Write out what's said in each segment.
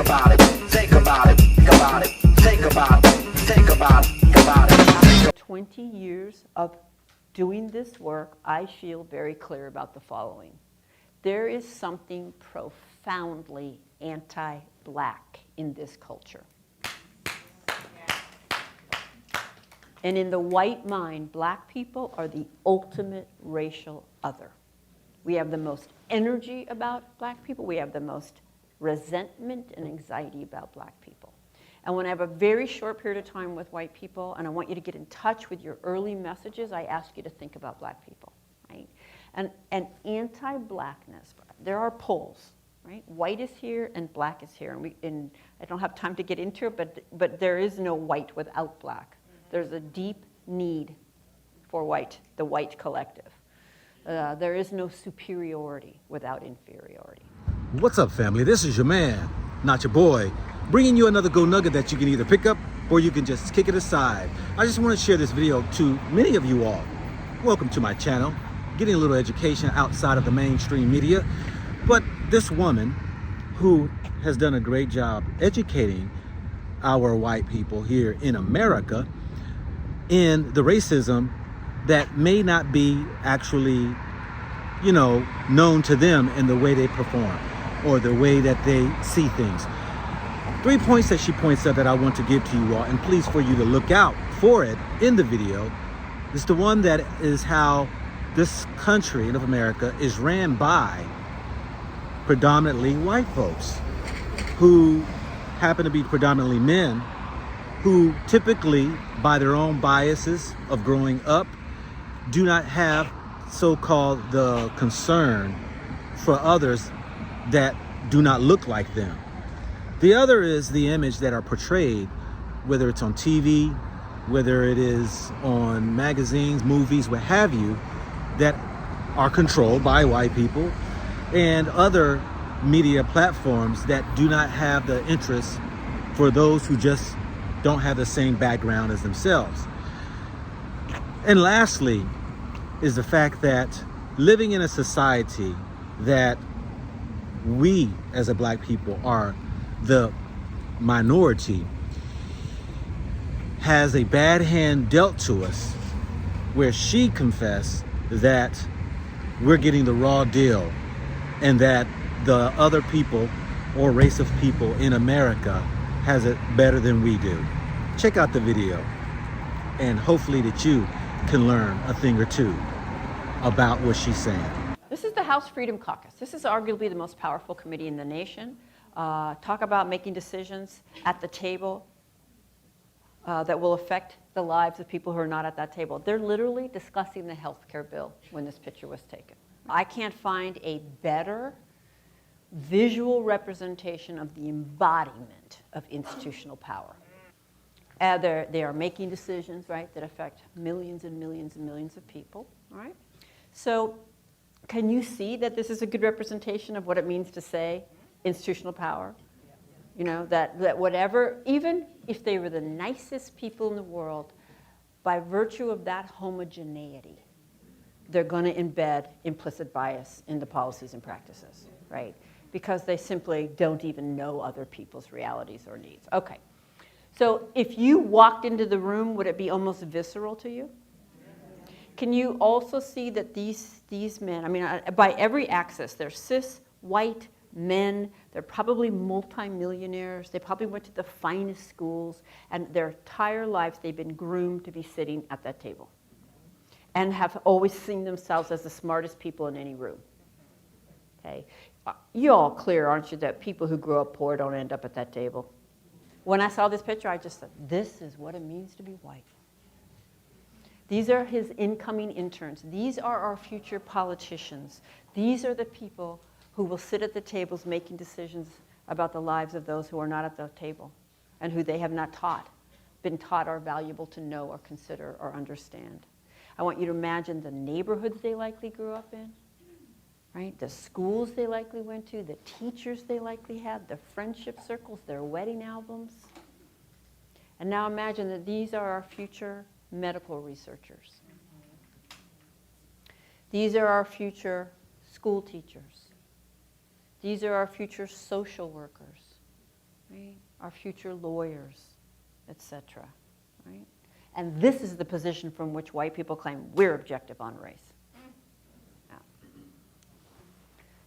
about it, think about it, think about it, think about it, think about it, think about it. After 20 years of doing this work, I feel very clear about the following. There is something profoundly anti-black in this culture. And in the white mind, black people are the ultimate racial other. We have the most energy about black people. We have the most resentment and anxiety about black people. And when I have a very short period of time with white people, and I want you to get in touch with your early messages, I ask you to think about black people, right? And anti-blackness, there are poles, right? White is here and black is here. And I don't have time to get into it, but there is no white without black. There's a deep need for white, the white collective. There is no superiority without inferiority. What's up, family? This is your man, not your boy, bringing you another Go Nugget that you can either pick up or you can just kick it aside. I just want to share this video to many of you all. Welcome to my channel, getting a little education outside of the mainstream media. But this woman who has done a great job educating our white people here in America in the racism that may not be actually, known to them in the way they perform or the way that they see things. 3 points that she points out that I want to give to you all, and please for you to look out for it in the video, is the one that is how this country of America is ran by predominantly white folks who happen to be predominantly men who typically, by their own biases of growing up, do not have so-called the concern for others that do not look like them. The other is the image that are portrayed, whether it's on TV, whether it is on magazines, movies, what have you, that are controlled by white people and other media platforms that do not have the interest for those who just don't have the same background as themselves. And lastly is the fact that living in a society that we as a black people are the minority has a bad hand dealt to us, where she confessed that we're getting the raw deal and that the other people or race of people in America has it better than we do. Check out the video, and hopefully that you can learn a thing or two about what she's saying. This is the House Freedom Caucus. This is arguably the most powerful committee in the nation. Talk about making decisions at the table that will affect the lives of people who are not at that table. They're literally discussing the health care bill when this picture was taken. I can't find a better visual representation of the embodiment of institutional power. They are making decisions, right, that affect millions and millions and millions of people, all right? So can you see that this is a good representation of what it means to say institutional power? That whatever, even if they were the nicest people in the world, by virtue of that homogeneity, they're going to embed implicit bias into policies and practices, right? Because they simply don't even know other people's realities or needs. Okay. So if you walked into the room, would it be almost visceral to you? Can you also see that these men, by every axis, they're cis, white men, they're probably multimillionaires, they probably went to the finest schools, and their entire lives they've been groomed to be sitting at that table and have always seen themselves as the smartest people in any room. Okay? You're all clear, aren't you, that people who grow up poor don't end up at that table? When I saw this picture, I just thought, this is what it means to be white. These are his incoming interns. These are our future politicians. These are the people who will sit at the tables making decisions about the lives of those who are not at the table and who they have not been taught are valuable to know or consider or understand. I want you to imagine the neighborhoods they likely grew up in, right? The schools they likely went to, the teachers they likely had, the friendship circles, their wedding albums. And now imagine that these are our future medical researchers. These are our future school teachers. These are our future social workers. right? Our future lawyers, etc. Right? And this is the position from which white people claim we're objective on race. Yeah.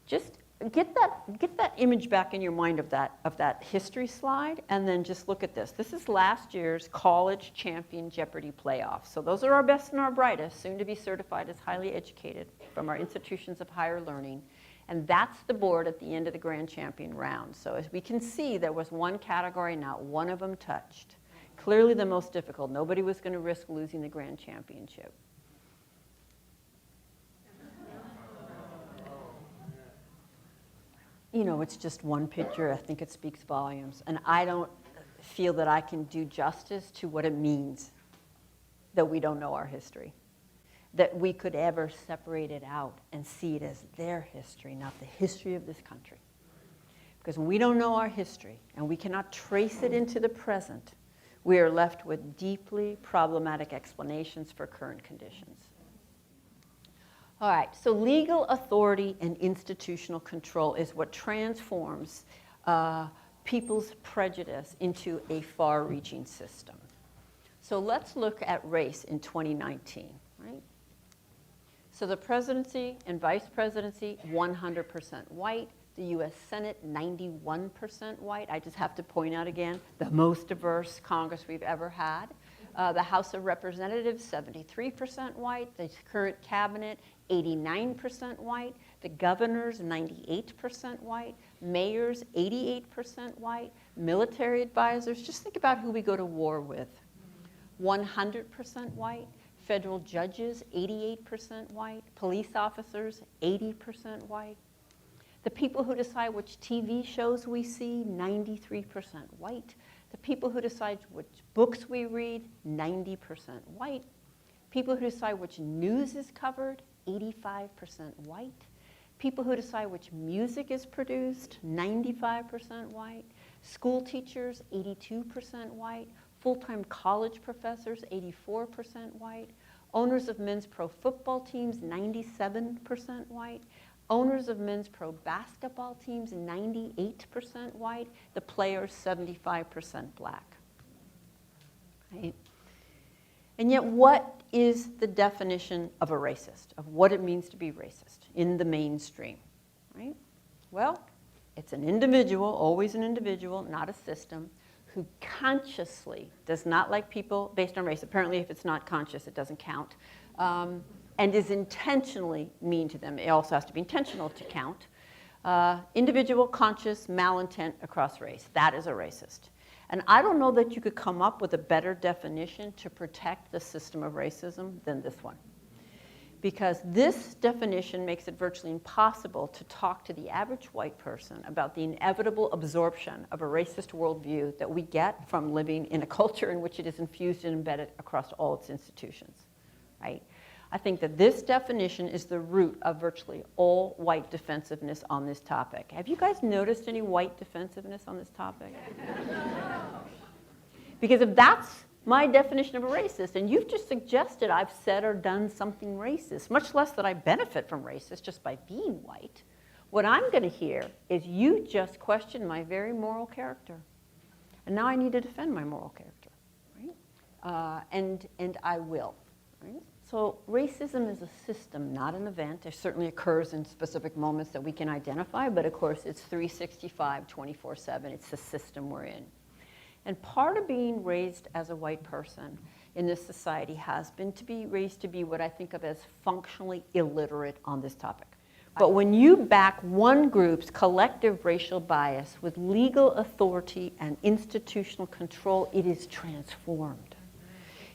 Just get that image back in your mind of that history slide, and then just look at this. This is last year's college champion Jeopardy playoffs. So those are our best and our brightest, soon to be certified as highly educated from our institutions of higher learning. And that's the board at the end of the grand champion round. So as we can see, there was one category, not one of them touched. Clearly the most difficult. Nobody was going to risk losing the grand championship. You know, it's just one picture. I think it speaks volumes. And I don't feel that I can do justice to what it means that we don't know our history, that we could ever separate it out and see it as their history, not the history of this country. Because when we don't know our history and we cannot trace it into the present, we are left with deeply problematic explanations for current conditions. All right, so legal authority and institutional control is what transforms people's prejudice into a far-reaching system. So let's look at race in 2019, right? So the presidency and vice presidency, 100% white. The US Senate, 91% white. I just have to point out again, the most diverse Congress we've ever had. The House of Representatives, 73% white. The current cabinet, 89% white. The governors, 98% white. Mayors, 88% white. Military advisors, just think about who we go to war with. 100% white. Federal judges, 88% white. Police officers, 80% white. The people who decide which TV shows we see, 93% white. The people who decide which books we read, 90% white. People who decide which news is covered, 85% white. People who decide which music is produced, 95% white. School teachers, 82% white. Full-time college professors, 84% white. Owners of men's pro football teams, 97% white. Owners of men's pro basketball teams, 98% white. The players, 75% black. Right? And yet, what is the definition of a racist, of what it means to be racist in the mainstream? Right? Well, it's an individual, always an individual, not a system, who consciously does not like people based on race. Apparently, if it's not conscious, it doesn't count. And is intentionally mean to them. It also has to be intentional to count. Individual, conscious, malintent across race. That is a racist. And I don't know that you could come up with a better definition to protect the system of racism than this one. Because this definition makes it virtually impossible to talk to the average white person about the inevitable absorption of a racist worldview that we get from living in a culture in which it is infused and embedded across all its institutions, right? I think that this definition is the root of virtually all white defensiveness on this topic. Have you guys noticed any white defensiveness on this topic? Because if that's my definition of a racist, and you've just suggested I've said or done something racist, much less that I benefit from racist just by being white, what I'm going to hear is you just questioned my very moral character. And now I need to defend my moral character, right? And I will, right? So racism is a system, not an event. It certainly occurs in specific moments that we can identify, but of course it's 365, 24/7. It's the system we're in. And part of being raised as a white person in this society has been to be raised to be what I think of as functionally illiterate on this topic. But when you back one group's collective racial bias with legal authority and institutional control, it is transformed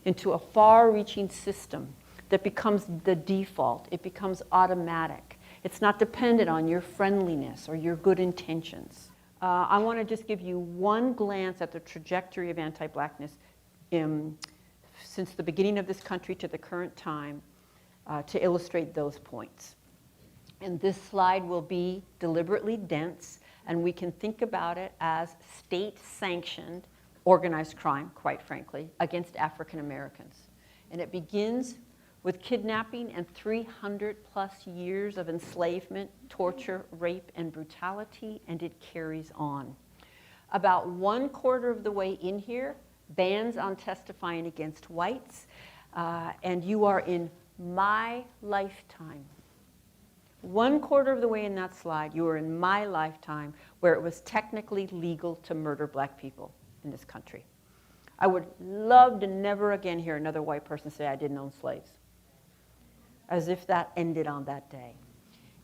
into a far-reaching system that becomes the default. It becomes automatic. It's not dependent on your friendliness or your good intentions. I want to just give you one glance at the trajectory of anti-blackness since the beginning of this country to the current time to illustrate those points. And this slide will be deliberately dense, and we can think about it as state-sanctioned organized crime, quite frankly, against African Americans. And it begins with kidnapping and 300 plus years of enslavement, torture, rape, and brutality, and it carries on. About 1/4 of the way in here, bans on testifying against whites, and you are in my lifetime. 1/4 of the way in that slide, you are in my lifetime where it was technically legal to murder black people in this country. I would love to never again hear another white person say I didn't own slaves, as if that ended on that day.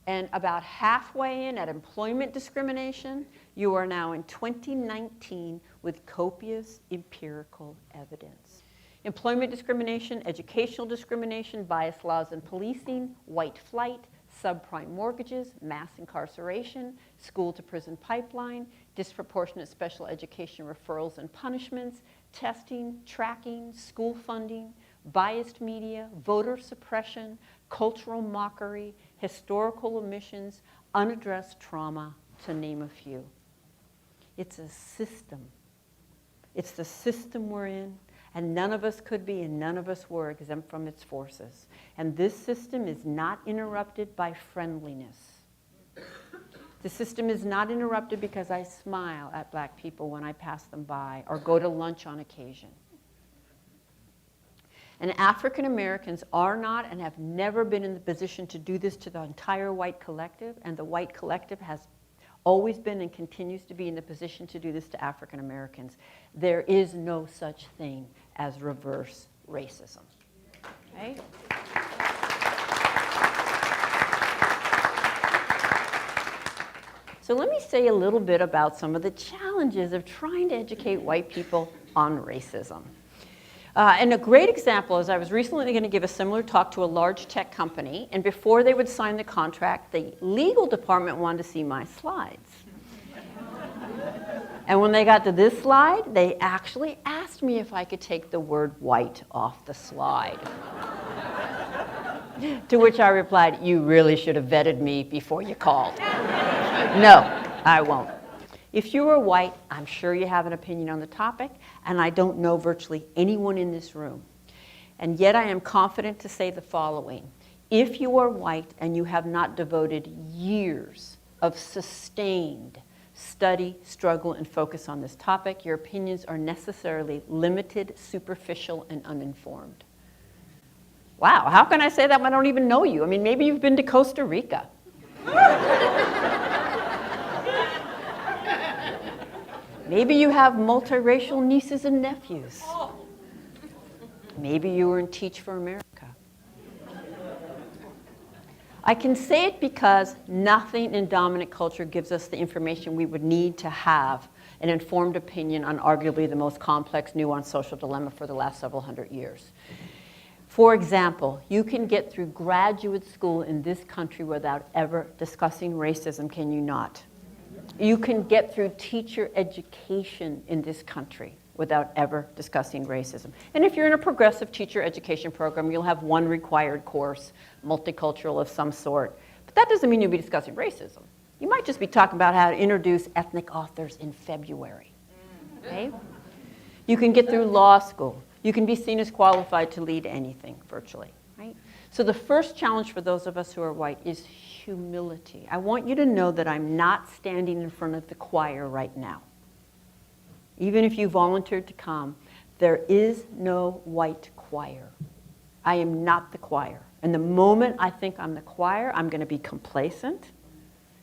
And about halfway in at employment discrimination, you are now in 2019 with copious empirical evidence. Employment discrimination, educational discrimination, bias laws in policing, white flight, subprime mortgages, mass incarceration, school-to-prison pipeline, disproportionate special education referrals and punishments, testing, tracking, school funding, biased media, voter suppression, cultural mockery, historical omissions, unaddressed trauma, to name a few. It's a system. It's the system we're in, and none of us could be and none of us were exempt from its forces. And this system is not interrupted by friendliness. The system is not interrupted because I smile at black people when I pass them by or go to lunch on occasion. And African Americans are not and have never been in the position to do this to the entire white collective, and the white collective has always been and continues to be in the position to do this to African Americans. There is no such thing as reverse racism. Okay? So let me say a little bit about some of the challenges of trying to educate white people on racism. And a great example is I was recently going to give a similar talk to a large tech company, and before they would sign the contract, the legal department wanted to see my slides. And when they got to this slide, they actually asked me if I could take the word white off the slide. To which I replied, "You really should have vetted me before you called." No, I won't. If you are white, I'm sure you have an opinion on the topic, and I don't know virtually anyone in this room. And yet I am confident to say the following. If you are white and you have not devoted years of sustained study, struggle, and focus on this topic, your opinions are necessarily limited, superficial, and uninformed. Wow, how can I say that when I don't even know you? I mean, maybe you've been to Costa Rica. Maybe you have multiracial nieces and nephews. Maybe you were in Teach for America. I can say it because nothing in dominant culture gives us the information we would need to have an informed opinion on arguably the most complex, nuanced social dilemma for the last several hundred years. For example, you can get through graduate school in this country without ever discussing racism, can you not? You can get through teacher education in this country without ever discussing racism. And if you're in a progressive teacher education program, you'll have one required course, multicultural of some sort. But that doesn't mean you'll be discussing racism. You might just be talking about how to introduce ethnic authors in February. Okay? You can get through law school. You can be seen as qualified to lead anything, virtually. Right? So the first challenge for those of us who are white is humility. I want you to know that I'm not standing in front of the choir right now. Even if you volunteered to come, there is no white choir. I am not the choir. And the moment I think I'm the choir, I'm going to be complacent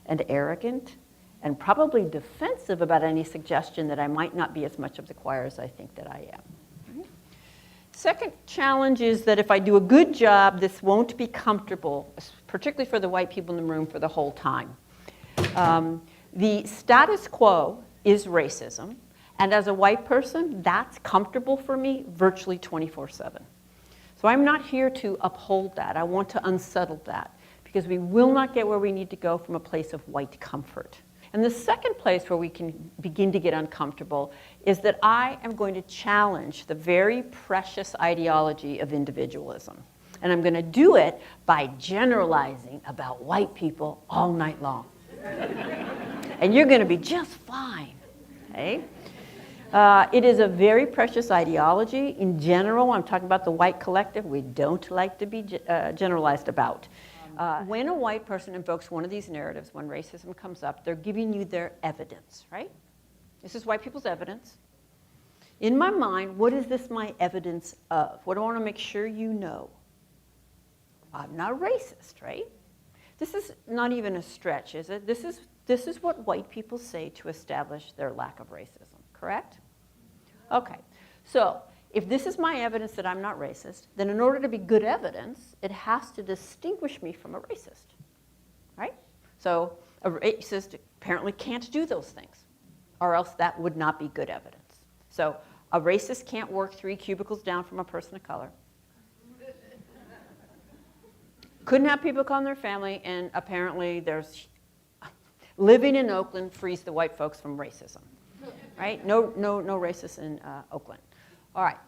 and arrogant and probably defensive about any suggestion that I might not be as much of the choir as I think that I am. Second challenge is that if I do a good job, this won't be comfortable, particularly for the white people in the room, for the whole time. The status quo is racism, and as a white person, that's comfortable for me virtually 24/7. So I'm not here to uphold that. I want to unsettle that, because we will not get where we need to go from a place of white comfort. And the second place where we can begin to get uncomfortable is that I am going to challenge the very precious ideology of individualism. And I'm going to do it by generalizing about white people all night long. And you're going to be just fine. Okay? It is a very precious ideology. In general, I'm talking about the white collective, we don't like to be generalized about. When a white person invokes one of these narratives, when racism comes up, they're giving you their evidence, right? This is white people's evidence. In my mind, what is this my evidence of? What do I want to make sure you know? I'm not racist, right? This is not even a stretch, is it? This is what white people say to establish their lack of racism, correct? Okay, so if this is my evidence that I'm not racist, then in order to be good evidence, it has to distinguish me from a racist, right? So a racist apparently can't do those things, or else that would not be good evidence. So a racist can't work 3 cubicles down from a person of color. Couldn't have people come their family, and apparently there's living in Oakland frees the white folks from racism, right? No racists in Oakland. All right.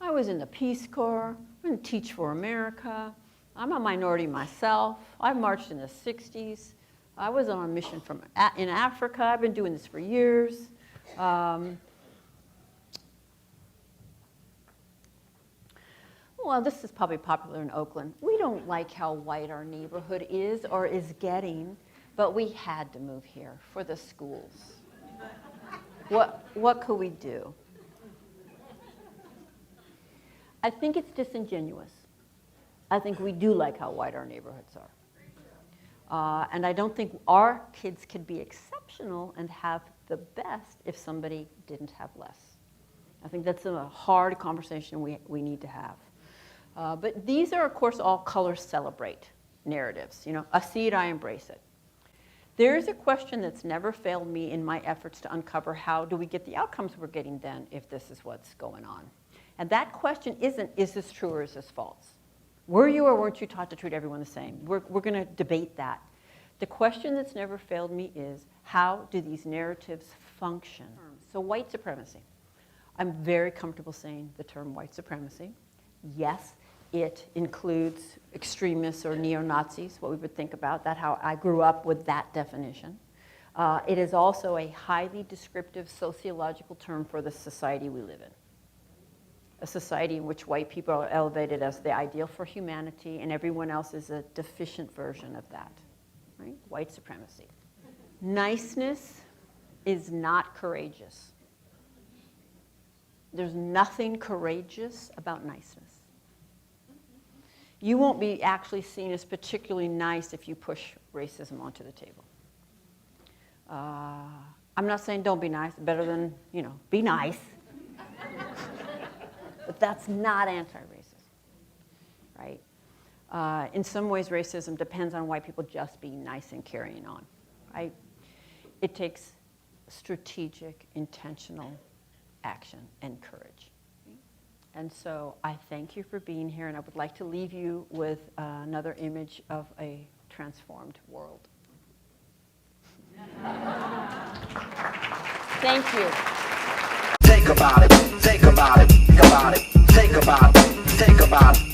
I was in the Peace Corps. I didn't teach for America. I'm a minority myself. I marched in the 60s. I was on a mission in Africa. I've been doing this for years. Well, this is probably popular in Oakland. We don't like how white our neighborhood is or is getting, but we had to move here for the schools. What could we do? I think it's disingenuous. I think we do like how white our neighborhoods are. And I don't think our kids could be exceptional and have the best if somebody didn't have less. I think that's a hard conversation we need to have. But these are, of course, all colors celebrate narratives. You know, I see it, I embrace it. There is a question that's never failed me in my efforts to uncover how do we get the outcomes we're getting then if this is what's going on. And that question isn't, is this true or is this false? Were you or weren't you taught to treat everyone the same? We're going to debate that. The question that's never failed me is, how do these narratives function? So white supremacy. I'm very comfortable saying the term white supremacy. Yes, it includes extremists or neo-Nazis, what we would think about. That's how I grew up with that definition. It is also a highly descriptive sociological term for the society we live in. A society in which white people are elevated as the ideal for humanity and everyone else is a deficient version of that, right? White supremacy. Niceness is not courageous. There's nothing courageous about niceness. You won't be actually seen as particularly nice if you push racism onto the table. I'm not saying don't be nice, better than, be nice. But that's not anti-racism, right? In some ways, racism depends on white people just being nice and carrying on, right? It takes strategic, intentional action and courage. And so I thank you for being here, and I would like to leave you with another image of a transformed world. Thank you. Think about it, think about it, think about it, think about it, think about it.